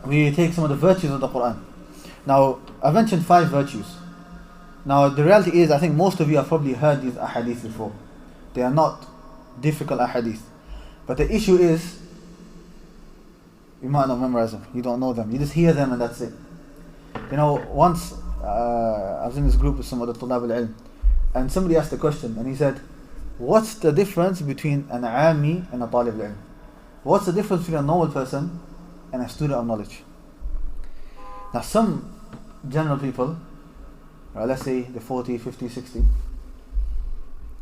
we take some of the virtues of the Quran. Now, I mentioned 5 virtues. Now, the reality is, I think most of you have probably heard these ahadith before. They are not difficult ahadith. But the issue is, you might not memorize them, you don't know them, you just hear them and that's it. You know, once I was in this group with some other Tulab al-Ilm, and somebody asked a question, and he said, what's the difference between an Ami and a Talib al-Ilm? What's the difference between a normal person and a student of knowledge? Now, some general people, let's say the 40, 50, 60,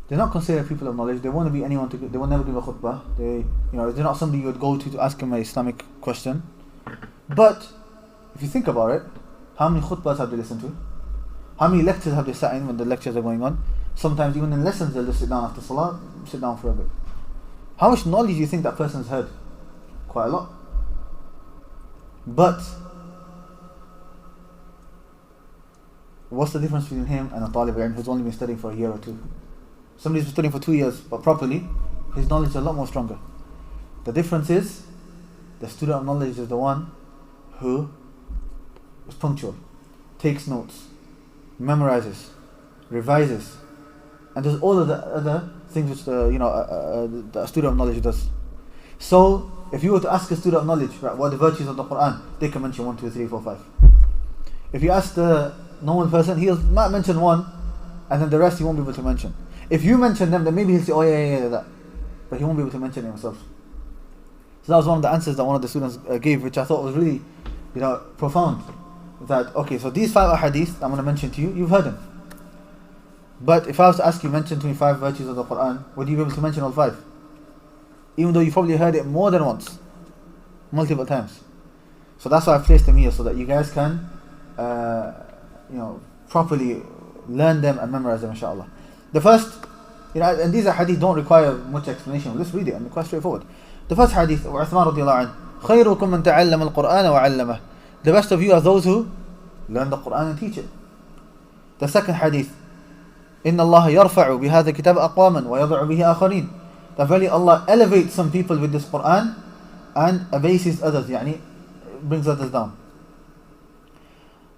they're not considered people of knowledge. They won't be anyone they will never give a khutbah. They're not somebody you would go to ask him an Islamic question. But if you think about it, how many khutbahs have they listened to? How many lectures have they sat in when the lectures are going on? Sometimes even in lessons they'll just sit down after salah, sit down for a bit. How much knowledge do you think that person's heard? Quite a lot. But what's the difference between him and a Talib al-Ilm who's only been studying for a year or two? Somebody's been studying for 2 years, but properly, his knowledge is a lot more stronger. The difference is, the student of knowledge is the one who is punctual, takes notes, memorizes, revises, and does all of the other things which the student of knowledge does. So, if you were to ask a student of knowledge, right, what are the virtues of the Quran, they can mention 1, 2, 3, 4, 5. If you ask the normal person, he might mention one, and then the rest he won't be able to mention. If you mention them, then maybe he'll say, oh yeah, that. But he won't be able to mention it himself. So that was one of the answers that one of the students gave, which I thought was really, profound. That, okay, so these 5 ahadith I'm going to mention to you, you've heard them. But if I was to ask you, mention to me 5 virtues of the Quran, would you be able to mention all 5? Even though you probably heard it more than once, multiple times. So that's why I've placed them here, so that you guys can, properly learn them and memorize them, inshallah. The first, and these hadith don't require much explanation. Let's read it, and quite straightforward. The first hadith, Uthman radiallahu anhu, خيركم من تعلم القرآن وعلمه. The best of you are those who learn the Quran and teach it. The second hadith, إن الله يرفع بهذا الكتاب أقواما ويضع به آخرين. That verily Allah elevates some people with this Quran and abases others, brings others down.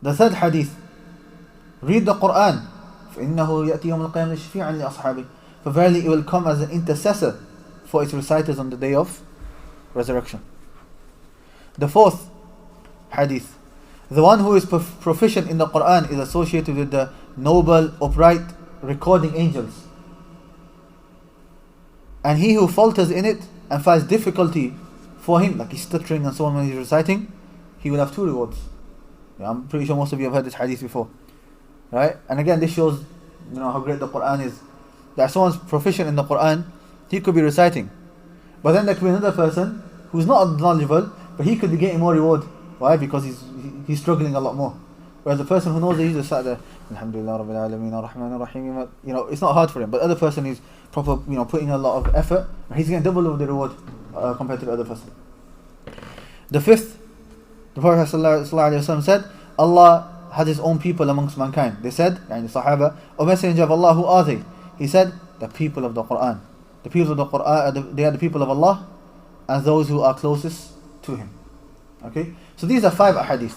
The third hadith, read the Quran, فإنه يأتي يوم القيامة شفيعا لأصحابه. For verily it will come as an intercessor for its reciters on the day of resurrection. The fourth hadith, the one who is proficient in the Quran is associated with the noble, upright, recording angels. And he who falters in it and finds difficulty for him, like he's stuttering and so on when he's reciting, he will have 2 rewards. I'm pretty sure most of you have heard this hadith before. Right? And again, this shows how great the Quran is. That someone's proficient in the Quran, he could be reciting. But then there could be another person who's not knowledgeable, but he could be getting more reward. Why? Because he's struggling a lot more. Whereas the person who knows that, he just sat there, Alhamdulillah Rabbil Alameen Ar-Rahman Ar-Rahim, it's not hard for him. But the other person is proper, putting a lot of effort, and he's getting double of the reward compared to the other person. The fifth, the Prophet ﷺ said, Allah had his own people amongst mankind. They said, the Sahaba, O Messenger of Allah, who are they? He said, the people of the Quran. The people of the Quran, they are the people of Allah, and those who are closest to Him. Okay? So these are 5 ahadith.